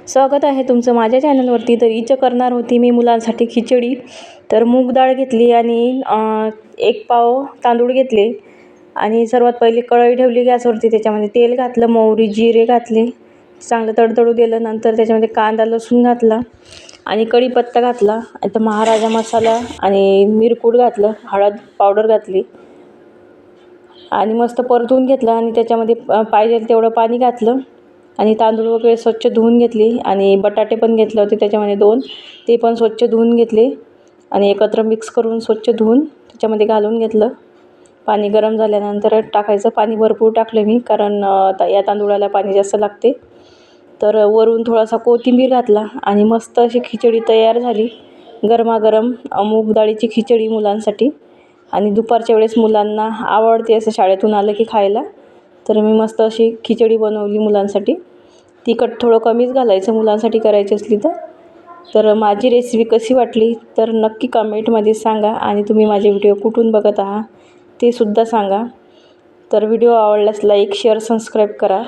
स्वागत आहे तुमचं माझ्या चॅनलवरती। तर इथं करणार होती मी मुलांसाठी खिचडी। तर मूग डाळ घेतली आणि 1 पाव तांदूळ घेतले आणि सर्वात पहिले कढई ठेवली गॅसवरती। त्याच्यामध्ये तेल घातलं, मोहरी जिरे घातले, चांगलं तडतडू दिलं। नंतर त्याच्यामध्ये कांदा लसूण घातला आणि कढीपत्ता घातला। आता महाराजा मसाला आणि मिरपूड घातलं, हळद पावडर घातली आणि मस्त परतून घेतलं आणि त्याच्यामध्ये पाहिजे तेवढं पाणी घातलं आणि तांदूळ वगैरे स्वच्छ धुवून घेतली आणि बटाटे पण घेतले होते त्याच्यामध्ये 2, ते पण स्वच्छ धुवून घेतले आणि एकत्र मिक्स करून स्वच्छ धुवून त्याच्यामध्ये घालून घेतलं। पाणी गरम झाल्यानंतर टाकायचं, पाणी भरपूर टाकलं मी कारण या तांदूळाला पाणी जास्त लागते। तर वरून थोडासा कोथिंबीर घातला आणि मस्त अशी खिचडी तयार झाली। गरमागरम मूग डाळीची खिचडी मुलांसाठी आणि दुपारच्या वेळेस मुलांना आवडते असं शाळेतून आलं की खायला। तर मी मस्त अशी खिचडी बनवली मुलांसाठी। तिखट थोडं कमीच घालायचं मुलांसाठी करायची असली तर। तर माझी रेसिपी कशी वाटली तर नक्की कमेंटमध्ये सांगा आणि तुम्ही माझे व्हिडिओ कुठून बघत आहात ते सुद्धा सांगा। तर व्हिडिओ आवडल्यास लाईक शेअर सबस्क्राईब करा।